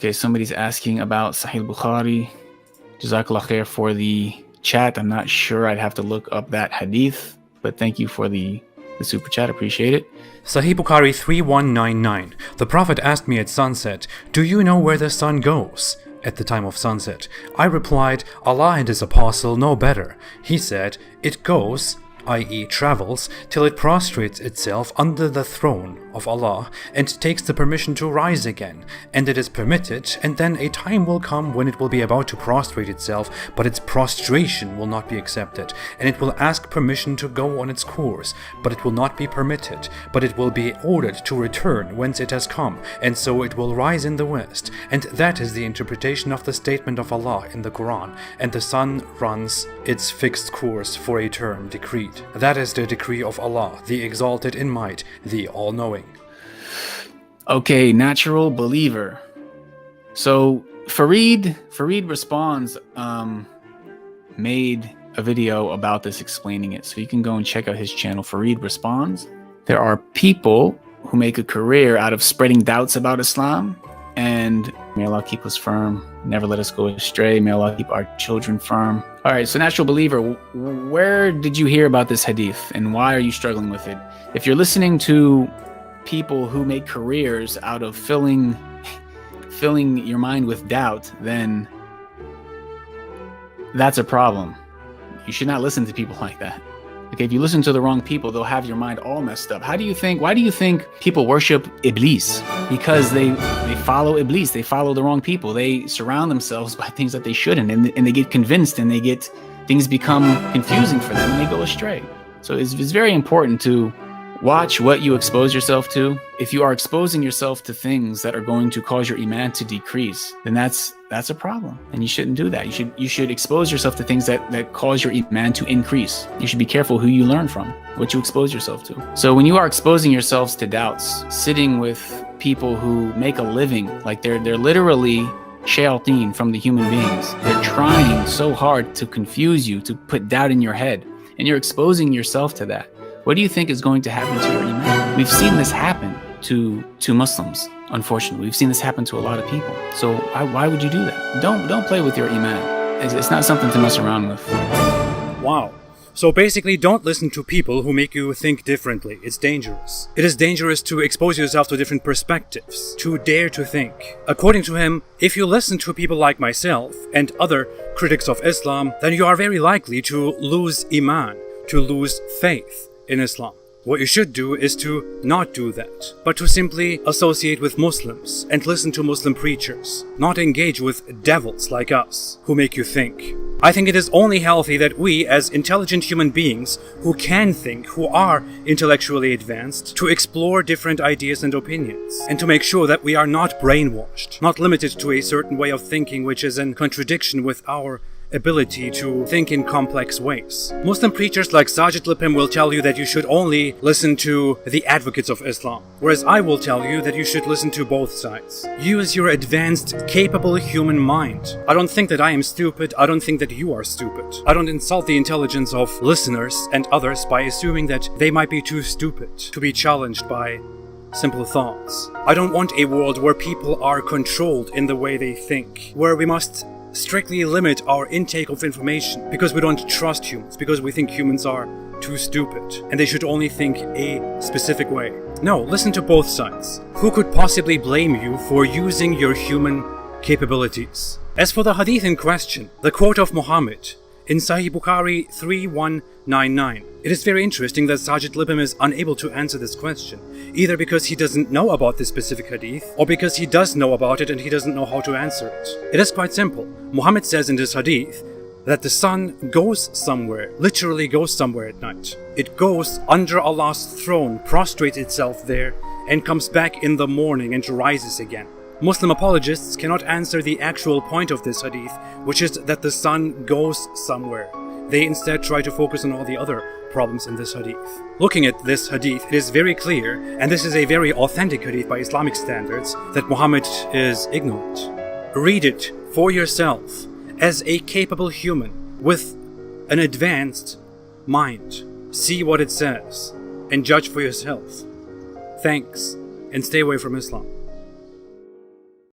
Okay, somebody's asking about Sahih Bukhari. Jazakallah khair for the chat. I'm not sure. I'd have to look up that hadith, but thank you for the super chat. Appreciate it. Sahih Bukhari 3199. The Prophet asked me at sunset, "Do you know where the sun goes?" At the time of sunset. I replied, "Allah and His Apostle know better." He said, "It goes," i.e. travels, till it prostrates itself under the throne of Allah and takes the permission to rise again, and it is permitted, and then a time will come when it will be about to prostrate itself, but its prostration will not be accepted, and it will ask permission to go on its course, but it will not be permitted, but it will be ordered to return whence it has come, and so it will rise in the west. And that is the interpretation of the statement of Allah in the Quran, and the sun runs its fixed course for a term decreed. That is the decree of Allah, the exalted in might, the all-knowing. Okay, natural believer. So Fareed Responds made a video about this explaining it. So you can go and check out his channel, Fareed Responds. There are people who make a career out of spreading doubts about Islam, and may Allah keep us firm, never let us go astray, may Allah keep our children firm. All right, so natural believer, where did you hear about this hadith and why are you struggling with it? If you're listening to people who make careers out of filling your mind with doubt, then that's a problem. You should not listen to people like that. Okay, if you listen to the wrong people, they'll have your mind all messed up. Why do you think people worship Iblis? Because they follow Iblis, they follow the wrong people. They surround themselves by things that they shouldn't, and they get convinced, and things become confusing for them, and they go astray. So it's very important to watch what you expose yourself to. If you are exposing yourself to things that are going to cause your iman to decrease, then that's a problem, and you shouldn't do that. You should expose yourself to things that cause your iman to increase. You should be careful who you learn from, what you expose yourself to. So when you are exposing yourselves to doubts, sitting with people who make a living, like they're literally shayateen from the human beings. They're trying so hard to confuse you, to put doubt in your head, and you're exposing yourself to that. What do you think is going to happen to your iman? We've seen this happen to Muslims, unfortunately. We've seen this happen to a lot of people. So why would you do that? Don't play with your iman. It's not something to mess around with. Wow. So basically, don't listen to people who make you think differently. It's dangerous. It is dangerous to expose yourself to different perspectives, to dare to think. According to him, if you listen to people like myself and other critics of Islam, then you are very likely to lose iman, to lose faith in Islam. What you should do is to not do that, but to simply associate with Muslims and listen to Muslim preachers, not engage with devils like us who make you think. I think it is only healthy that we, as intelligent human beings who can think, who are intellectually advanced, to explore different ideas and opinions, and to make sure that we are not brainwashed, not limited to a certain way of thinking which is in contradiction with our ability to think in complex ways. Muslim preachers like Sajid Lipim will tell you that you should only listen to the advocates of Islam, whereas I will tell you that you should listen to both sides. Use your advanced, capable human mind. I don't think that I am stupid. I don't think that you are stupid. I don't insult the intelligence of listeners and others by assuming that they might be too stupid to be challenged by simple thoughts. I don't want a world where people are controlled in the way they think, where we must strictly limit our intake of information because we don't trust humans, because we think humans are too stupid and they should only think a specific way. No, listen to both sides. Who could possibly blame you for using your human capabilities? As for the hadith in question, the quote of Muhammad in Sahih Bukhari 3199, it is very interesting that Sajid Lipim is unable to answer this question, either because he doesn't know about this specific hadith, or because he does know about it and he doesn't know how to answer it. It is quite simple. Muhammad says in this hadith that the sun goes somewhere, literally goes somewhere at night. It goes under Allah's throne, prostrates itself there, and comes back in the morning and rises again. Muslim apologists cannot answer the actual point of this hadith, which is that the sun goes somewhere. They instead try to focus on all the other problems in this hadith. Looking at this hadith, it is very clear, and this is a very authentic hadith by Islamic standards, that Muhammad is ignorant. Read it for yourself as a capable human with an advanced mind. See what it says and judge for yourself. Thanks, and stay away from Islam.